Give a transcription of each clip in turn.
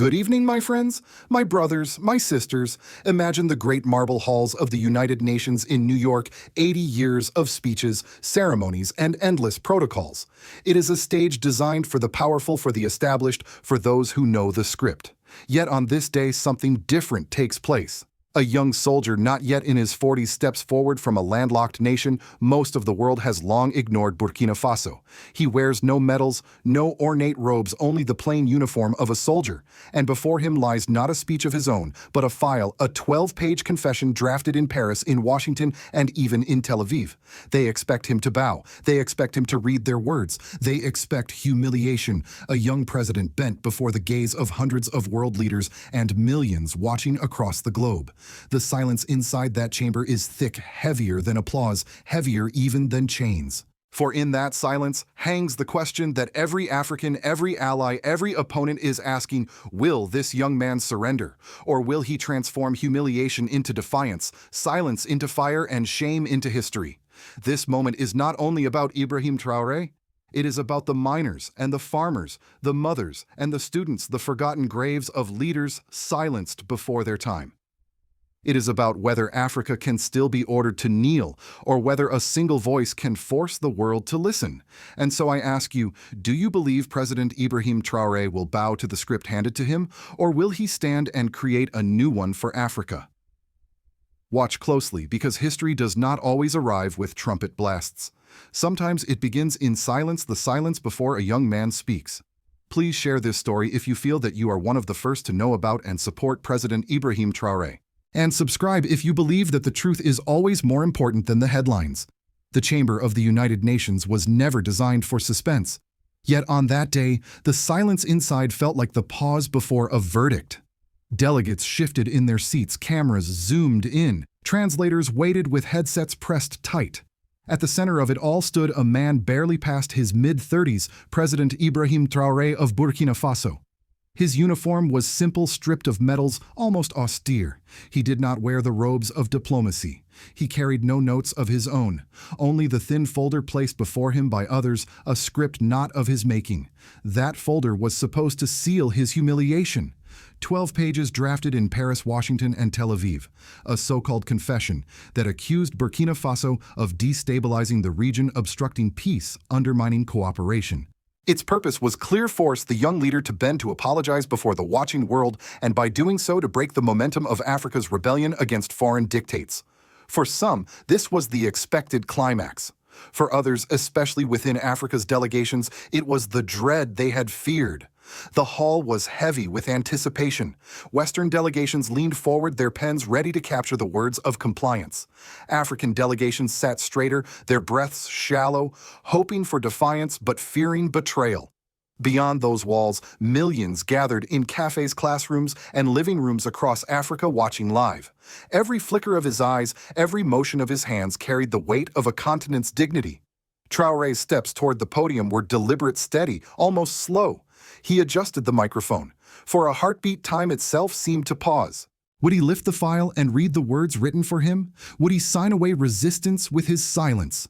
Good evening, my friends, my brothers, my sisters. Imagine the great marble halls of the United Nations in New York, 80 years of speeches, ceremonies, and endless protocols. It is a stage designed for the powerful, for the established, for those who know the script. Yet on this day, something different takes place. A young soldier not yet in his 40s steps forward from a landlocked nation most of the world has long ignored, Burkina Faso. He wears no medals, no ornate robes, only the plain uniform of a soldier. And before him lies not a speech of his own, but a file, a 12-page confession drafted in Paris, in Washington, and even in Tel Aviv. They expect him to bow. They expect him to read their words. They expect humiliation. A young president bent before the gaze of hundreds of world leaders and millions watching across the globe. The silence inside that chamber is thick, heavier than applause, heavier even than chains. For in that silence hangs the question that every African, every ally, every opponent is asking: will this young man surrender? Or will he transform humiliation into defiance, silence into fire, and shame into history? This moment is not only about Ibrahim Traoré. It is about the miners and the farmers, the mothers and the students, the forgotten graves of leaders silenced before their time. It is about whether Africa can still be ordered to kneel, or whether a single voice can force the world to listen. And so I ask you, do you believe President Ibrahim Traoré will bow to the script handed to him, or will he stand and create a new one for Africa? Watch closely, because history does not always arrive with trumpet blasts. Sometimes it begins in silence, the silence before a young man speaks. Please share this story if you feel that you are one of the first to know about and support President Ibrahim Traoré. And subscribe if you believe that the truth is always more important than the headlines. The Chamber of the United Nations was never designed for suspense. Yet on that day, the silence inside felt like the pause before a verdict. Delegates shifted in their seats, cameras zoomed in, translators waited with headsets pressed tight. At the center of it all stood a man barely past his mid-30s, President Ibrahim Traoré of Burkina Faso. His uniform was simple, stripped of medals, almost austere. He did not wear the robes of diplomacy. He carried no notes of his own, only the thin folder placed before him by others, a script not of his making. That folder was supposed to seal his humiliation. 12 pages drafted in Paris, Washington, and Tel Aviv. A so-called confession that accused Burkina Faso of destabilizing the region, obstructing peace, undermining cooperation. Its purpose was clear: force the young leader to bend, to apologize before the watching world, and by doing so to break the momentum of Africa's rebellion against foreign dictates. For some, this was the expected climax. For others, especially within Africa's delegations, it was the dread they had feared. The hall was heavy with anticipation. Western delegations leaned forward, their pens ready to capture the words of compliance. African delegations sat straighter, their breaths shallow, hoping for defiance but fearing betrayal. Beyond those walls, millions gathered in cafes, classrooms, and living rooms across Africa watching live. Every flicker of his eyes, every motion of his hands carried the weight of a continent's dignity. Traoré's steps toward the podium were deliberate, steady, almost slow. He adjusted the microphone. For a heartbeat, time itself seemed to pause. Would he lift the file and read the words written for him? Would he sign away resistance with his silence?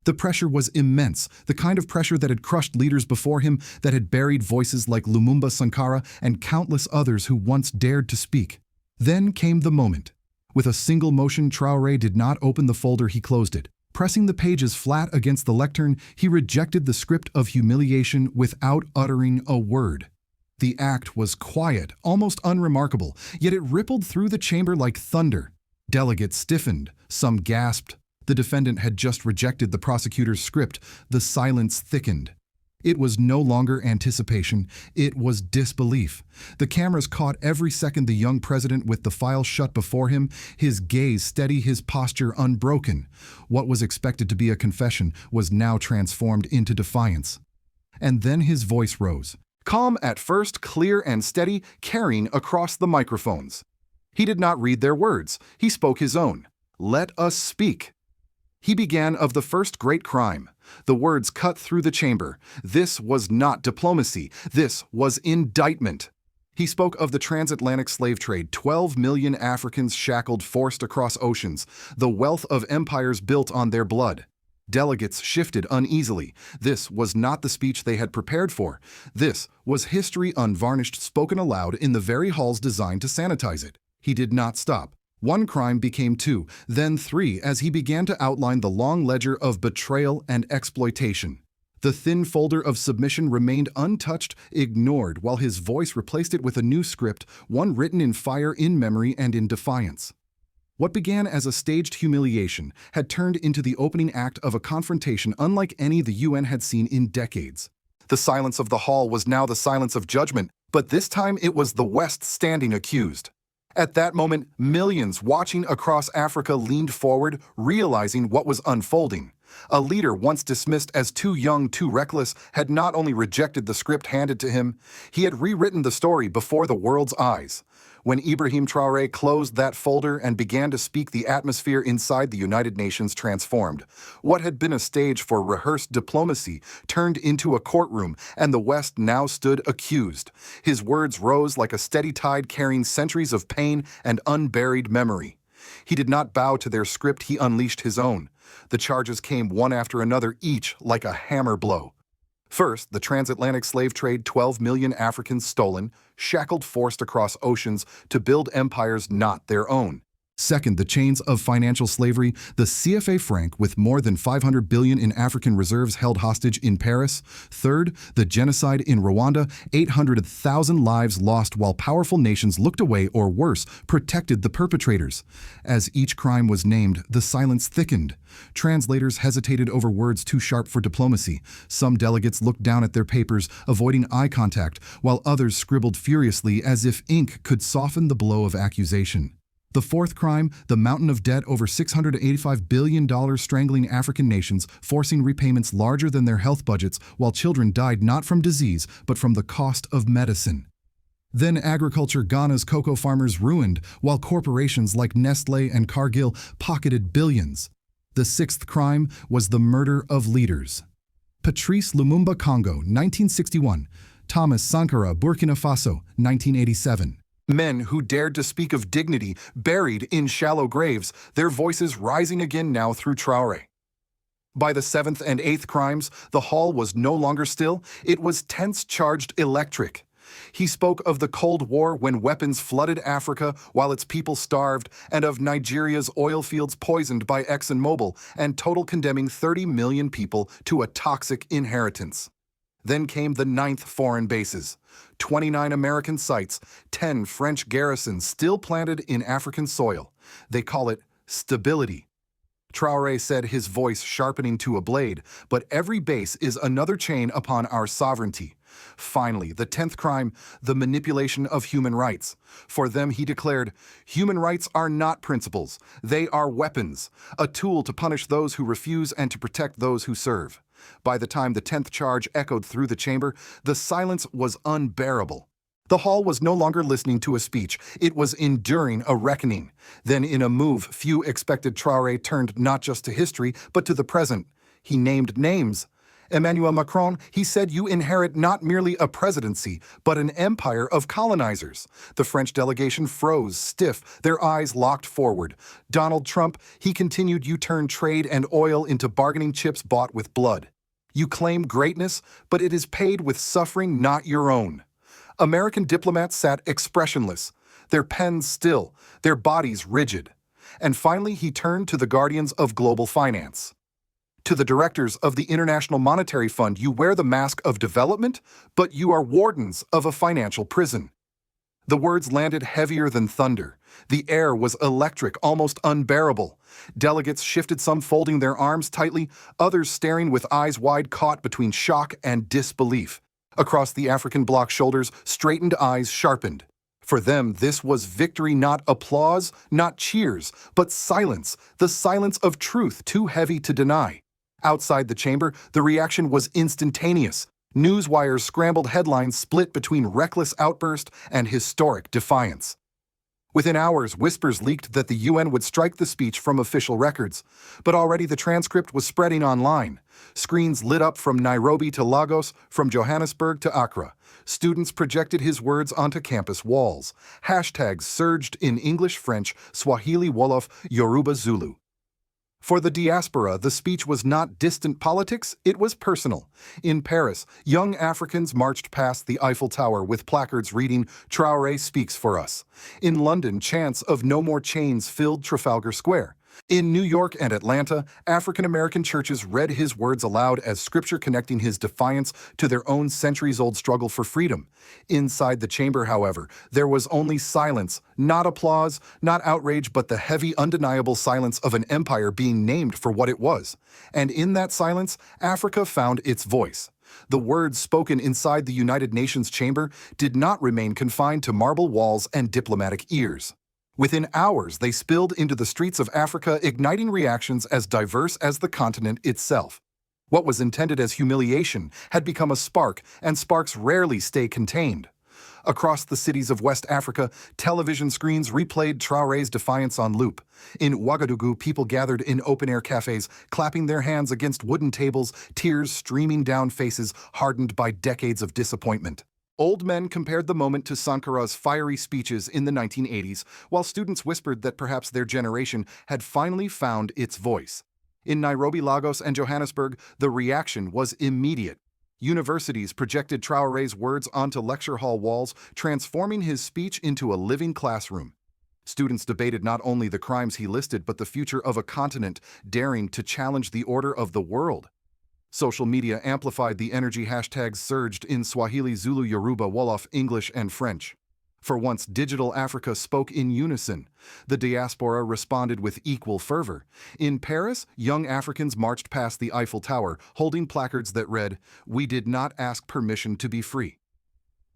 The pressure was immense, the kind of pressure that had crushed leaders before him, that had buried voices like Lumumba Sankara and countless others who once dared to speak. Then came the moment. With a single motion, Traoré did not open the folder, he closed it. Pressing the pages flat against the lectern, he rejected the script of humiliation without uttering a word. The act was quiet, almost unremarkable, yet it rippled through the chamber like thunder. Delegates stiffened, some gasped. The defendant had just rejected the prosecutor's script. The silence thickened. It was no longer anticipation, it was disbelief. The cameras caught every second the young president with the file shut before him, his gaze steady, his posture unbroken. What was expected to be a confession was now transformed into defiance. And then his voice rose. Calm at first, clear and steady, carrying across the microphones. He did not read their words, he spoke his own. Let us speak. He began of the first great crime. The words cut through the chamber. This was not diplomacy. This was indictment. He spoke of the transatlantic slave trade, 12 million Africans shackled, forced across oceans, the wealth of empires built on their blood. Delegates shifted uneasily. This was not the speech they had prepared for. This was history unvarnished spoken aloud in the very halls designed to sanitize it. He did not stop. One crime became two, then three as he began to outline the long ledger of betrayal and exploitation. The thin folder of submission remained untouched, ignored, while his voice replaced it with a new script, one written in fire, in memory, and in defiance. What began as a staged humiliation had turned into the opening act of a confrontation unlike any the UN had seen in decades. The silence of the hall was now the silence of judgment, but this time it was the West standing accused. At that moment, millions watching across Africa leaned forward, realizing what was unfolding. A leader once dismissed as too young, too reckless, had not only rejected the script handed to him, he had rewritten the story before the world's eyes. When Ibrahim Traoré closed that folder and began to speak, the atmosphere inside the United Nations transformed. What had been a stage for rehearsed diplomacy turned into a courtroom, and the West now stood accused. His words rose like a steady tide carrying centuries of pain and unburied memory. He did not bow to their script, he unleashed his own. The charges came one after another, each like a hammer blow. First, the transatlantic slave trade, 12 million Africans stolen, shackled, forced across oceans to build empires not their own. Second, the chains of financial slavery, the CFA franc with more than 500 billion in African reserves held hostage in Paris. Third, the genocide in Rwanda, 800,000 lives lost while powerful nations looked away or worse, protected the perpetrators. As each crime was named, the silence thickened. Translators hesitated over words too sharp for diplomacy. Some delegates looked down at their papers, avoiding eye contact, while others scribbled furiously as if ink could soften the blow of accusation. The fourth crime, the mountain of debt over $685 billion strangling African nations, forcing repayments larger than their health budgets while children died not from disease but from the cost of medicine. Then agriculture, Ghana's cocoa farmers ruined, while corporations like Nestlé and Cargill pocketed billions. The sixth crime was the murder of leaders. Patrice Lumumba, Congo, 1961. Thomas Sankara, Burkina Faso, 1987. Men who dared to speak of dignity buried in shallow graves, their voices rising again now through Traore. By the seventh and eighth crimes, the hall was no longer still, it was tense, charged, electric. He spoke of the Cold War when weapons flooded Africa while its people starved, and of Nigeria's oil fields poisoned by ExxonMobil and total condemning 30 million people to a toxic inheritance. Then came the ninth foreign bases. 29 American sites, 10 French garrisons still planted in African soil. They call it stability. Traoré said, his voice sharpening to a blade, but every base is another chain upon our sovereignty. Finally, the 10th crime, the manipulation of human rights. For them, he declared, human rights are not principles, they are weapons, a tool to punish those who refuse and to protect those who serve. By the time the 10th charge echoed through the chamber, the silence was unbearable. The hall was no longer listening to a speech, it was enduring a reckoning. Then, in a move few expected, Traoré turned not just to history, but to the present. He named names. Emmanuel Macron, he said, you inherit not merely a presidency, but an empire of colonizers. The French delegation froze, stiff, their eyes locked forward. Donald Trump, he continued, you turn trade and oil into bargaining chips bought with blood. You claim greatness, but it is paid with suffering not your own. American diplomats sat expressionless, their pens still, their bodies rigid. And finally, he turned to the guardians of global finance. To the directors of the International Monetary Fund, you wear the mask of development, but you are wardens of a financial prison. The words landed heavier than thunder. The air was electric, almost unbearable. Delegates shifted, some folding their arms tightly, others staring with eyes wide, caught between shock and disbelief. Across the African bloc's shoulders, straightened eyes sharpened. For them, this was victory, not applause, not cheers, but silence, the silence of truth too heavy to deny. Outside the chamber, the reaction was instantaneous. Newswires scrambled, headlines split between reckless outburst and historic defiance. Within hours, whispers leaked that the UN would strike the speech from official records. But already the transcript was spreading online. Screens lit up from Nairobi to Lagos, from Johannesburg to Accra. Students projected his words onto campus walls. Hashtags surged in English, French, Swahili, Wolof, Yoruba, Zulu. For the diaspora, the speech was not distant politics, it was personal. In Paris, young Africans marched past the Eiffel Tower with placards reading, "Traore speaks for us." In London, chants of "No More Chains" filled Trafalgar Square. In New York and Atlanta, African-American churches read his words aloud as scripture connecting his defiance to their own centuries-old struggle for freedom. Inside the chamber, however, there was only silence, not applause, not outrage, but the heavy, undeniable silence of an empire being named for what it was. And in that silence, Africa found its voice. The words spoken inside the United Nations chamber did not remain confined to marble walls and diplomatic ears. Within hours, they spilled into the streets of Africa, igniting reactions as diverse as the continent itself. What was intended as humiliation had become a spark, and sparks rarely stay contained. Across the cities of West Africa, television screens replayed Traoré's defiance on loop. In Ouagadougou, people gathered in open-air cafes, clapping their hands against wooden tables, tears streaming down faces hardened by decades of disappointment. Old men compared the moment to Sankara's fiery speeches in the 1980s, while students whispered that perhaps their generation had finally found its voice. In Nairobi, Lagos, and Johannesburg, the reaction was immediate. Universities projected Traoré's words onto lecture hall walls, transforming his speech into a living classroom. Students debated not only the crimes he listed, but the future of a continent daring to challenge the order of the world. Social media amplified the energy. Hashtags surged in Swahili, Zulu, Yoruba, Wolof, English, and French. For once, digital Africa spoke in unison. The diaspora responded with equal fervor. In Paris, young Africans marched past the Eiffel Tower, holding placards that read, "We did not ask permission to be free."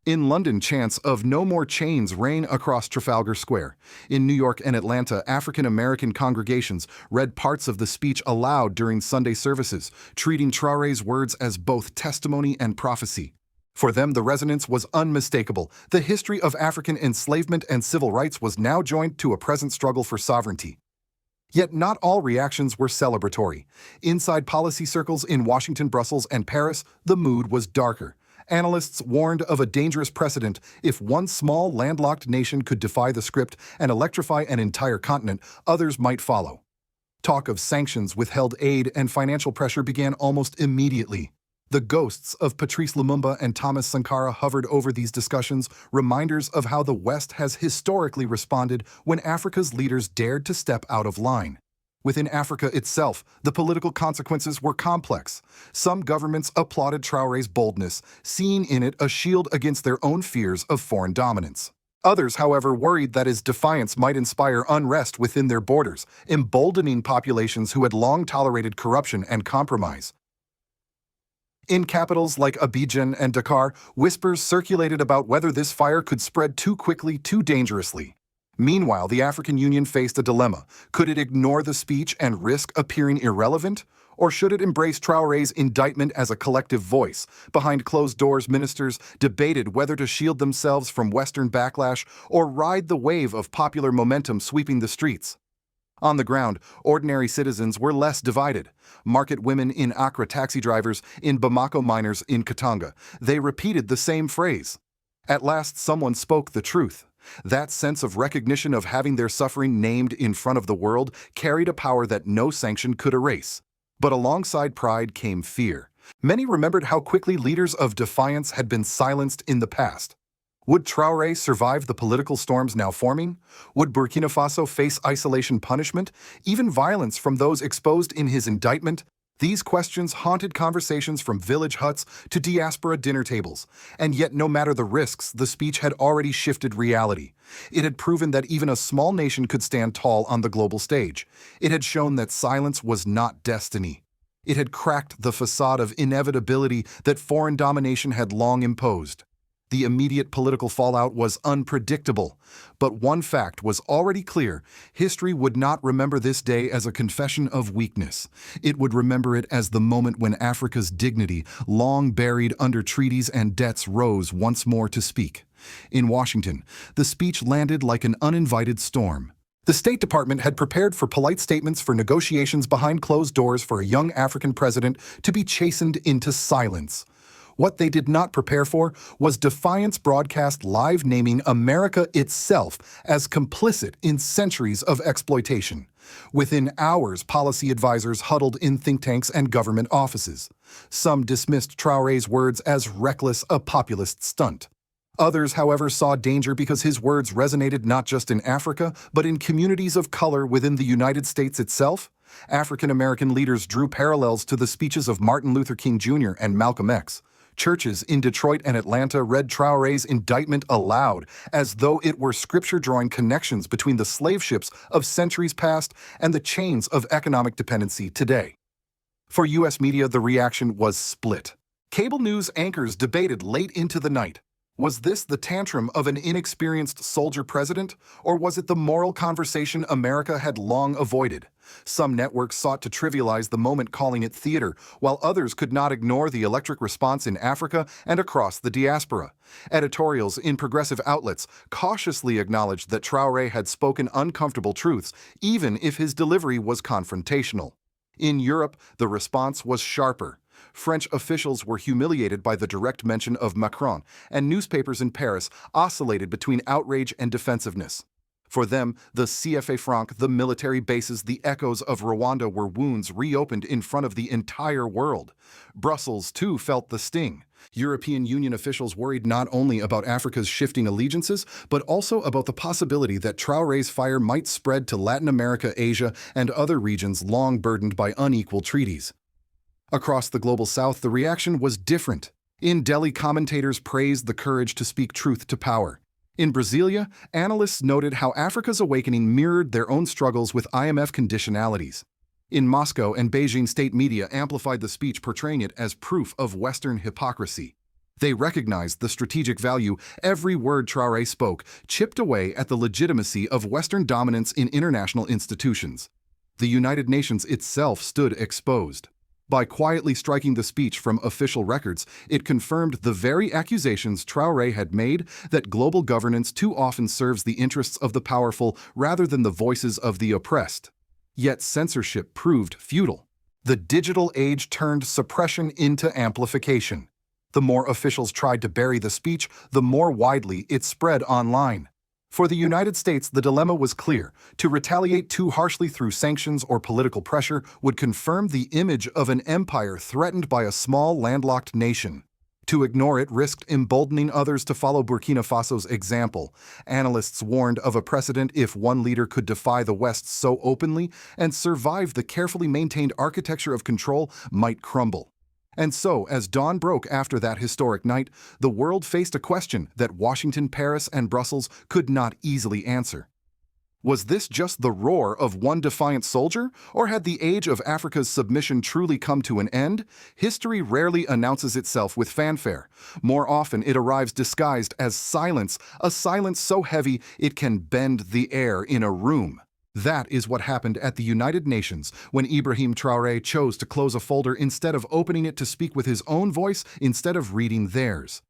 In London, chants of "No More Chains" rang across Trafalgar Square. In New York and Atlanta, African-American congregations read parts of the speech aloud during Sunday services, treating Traoré's words as both testimony and prophecy. For them, the resonance was unmistakable. The history of African enslavement and civil rights was now joined to a present struggle for sovereignty. Yet not all reactions were celebratory. Inside policy circles in Washington, Brussels, and Paris, the mood was darker. Analysts warned of a dangerous precedent. If one small, landlocked nation could defy the script and electrify an entire continent, others might follow. Talk of sanctions, withheld aid, and financial pressure began almost immediately. The ghosts of Patrice Lumumba and Thomas Sankara hovered over these discussions, reminders of how the West has historically responded when Africa's leaders dared to step out of line. Within Africa itself, the political consequences were complex. Some governments applauded Traoré's boldness, seeing in it a shield against their own fears of foreign dominance. Others, however, worried that his defiance might inspire unrest within their borders, emboldening populations who had long tolerated corruption and compromise. In capitals like Abidjan and Dakar, whispers circulated about whether this fire could spread too quickly, too dangerously. Meanwhile, the African Union faced a dilemma. Could it ignore the speech and risk appearing irrelevant? Or should it embrace Traoré's indictment as a collective voice? Behind closed doors, ministers debated whether to shield themselves from Western backlash or ride the wave of popular momentum sweeping the streets. On the ground, ordinary citizens were less divided. Market women in Accra, taxi drivers in Bamako, miners in Katanga. They repeated the same phrase. At last, someone spoke the truth. That sense of recognition of having their suffering named in front of the world carried a power that no sanction could erase. But alongside pride came fear. Many remembered how quickly leaders of defiance had been silenced in the past. Would Traoré survive the political storms now forming? Would Burkina Faso face isolation punishment, even violence from those exposed in his indictment? These questions haunted conversations from village huts to diaspora dinner tables. And yet, no matter the risks, the speech had already shifted reality. It had proven that even a small nation could stand tall on the global stage. It had shown that silence was not destiny. It had cracked the facade of inevitability that foreign domination had long imposed. The immediate political fallout was unpredictable, but one fact was already clear: history would not remember this day as a confession of weakness. It would remember it as the moment when Africa's dignity, long buried under treaties and debts, rose once more to speak. In Washington, the speech landed like an uninvited storm. The State Department had prepared for polite statements for negotiations behind closed doors for a young African president to be chastened into silence. What they did not prepare for was Defiant's broadcast live naming America itself as complicit in centuries of exploitation. Within hours, policy advisors huddled in think tanks and government offices. Some dismissed Traoré's words as reckless, a populist stunt. Others, however, saw danger because his words resonated not just in Africa, but in communities of color within the United States itself. African-American leaders drew parallels to the speeches of Martin Luther King Jr. and Malcolm X. Churches in Detroit and Atlanta read Traoré's indictment aloud, as though it were scripture drawing connections between the slave ships of centuries past and the chains of economic dependency today. For U.S. media, the reaction was split. Cable news anchors debated late into the night. Was this the tantrum of an inexperienced soldier president, or was it the moral conversation America had long avoided? Some networks sought to trivialize the moment, calling it theater, while others could not ignore the electric response in Africa and across the diaspora. Editorials in progressive outlets cautiously acknowledged that Traoré had spoken uncomfortable truths, even if his delivery was confrontational. In Europe, the response was sharper. French officials were humiliated by the direct mention of Macron, and newspapers in Paris oscillated between outrage and defensiveness. For them, the CFA franc, the military bases, the echoes of Rwanda were wounds reopened in front of the entire world. Brussels, too, felt the sting. European Union officials worried not only about Africa's shifting allegiances, but also about the possibility that Traoré's fire might spread to Latin America, Asia, and other regions long burdened by unequal treaties. Across the global south, the reaction was different. In Delhi, commentators praised the courage to speak truth to power. In Brasilia, analysts noted how Africa's awakening mirrored their own struggles with IMF conditionalities. In Moscow and Beijing, state media amplified the speech, portraying it as proof of Western hypocrisy. They recognized the strategic value every word Traoré spoke chipped away at the legitimacy of Western dominance in international institutions. The United Nations itself stood exposed. By quietly striking the speech from official records, it confirmed the very accusations Traoré had made, that global governance too often serves the interests of the powerful rather than the voices of the oppressed. Yet censorship proved futile. The digital age turned suppression into amplification. The more officials tried to bury the speech, the more widely it spread online. For the United States, the dilemma was clear. To retaliate too harshly through sanctions or political pressure would confirm the image of an empire threatened by a small, landlocked nation. To ignore it risked emboldening others to follow Burkina Faso's example. Analysts warned of a precedent if one leader could defy the West so openly and survive, the carefully maintained architecture of control might crumble. And so, as dawn broke after that historic night, the world faced a question that Washington, Paris, and Brussels could not easily answer. Was this just the roar of one defiant soldier, or had the age of Africa's submission truly come to an end? History rarely announces itself with fanfare. More often, it arrives disguised as silence, a silence so heavy it can bend the air in a room. That is what happened at the United Nations when Ibrahim Traoré chose to close a folder instead of opening it to speak with his own voice instead of reading theirs.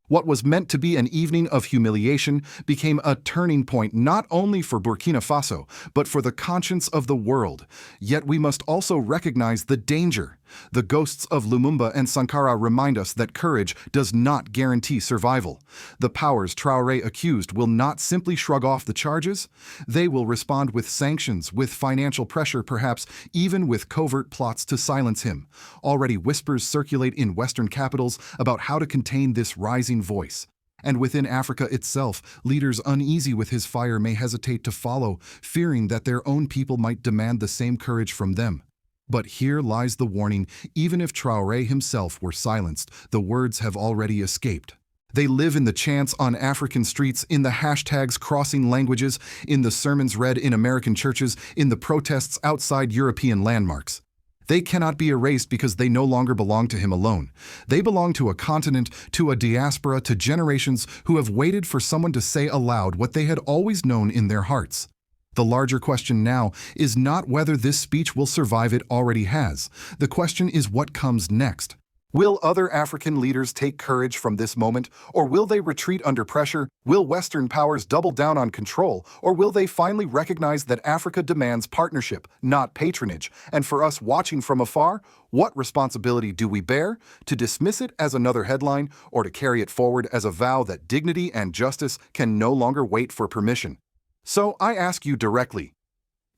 What was meant to be an evening of humiliation became a turning point not only for Burkina Faso, but for the conscience of the world. Yet we must also recognize the danger. The ghosts of Lumumba and Sankara remind us that courage does not guarantee survival. The powers Traoré accused will not simply shrug off the charges. They will respond with sanctions, with financial pressure, perhaps even with covert plots to silence him. Already whispers circulate in Western capitals about how to contain this rising voice. And within Africa itself, leaders uneasy with his fire may hesitate to follow, fearing that their own people might demand the same courage from them. But here lies the warning: even if Traoré himself were silenced, the words have already escaped. They live in the chants on African streets, in the hashtags crossing languages, in the sermons read in American churches, in the protests outside European landmarks. They cannot be erased because they no longer belong to him alone. They belong to a continent, to a diaspora, to generations who have waited for someone to say aloud what they had always known in their hearts. The larger question now is not whether this speech will survive, it already has. The question is what comes next. Will other African leaders take courage from this moment, or will they retreat under pressure? Will Western powers double down on control, or will they finally recognize that Africa demands partnership, not patronage? And for us watching from afar, what responsibility do we bear? To dismiss it as another headline, or to carry it forward as a vow that dignity and justice can no longer wait for permission? So I ask you directly,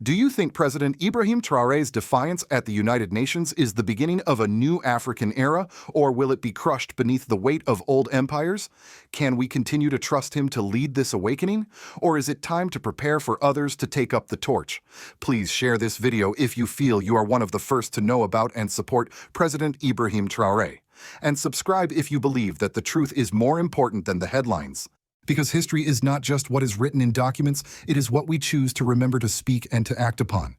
do you think President Ibrahim Traoré's defiance at the United Nations is the beginning of a new African era, or will it be crushed beneath the weight of old empires? Can we continue to trust him to lead this awakening, or is it time to prepare for others to take up the torch? Please share this video if you feel you are one of the first to know about and support President Ibrahim Traoré. And subscribe if you believe that the truth is more important than the headlines. Because history is not just what is written in documents, it is what we choose to remember, to speak, and to act upon.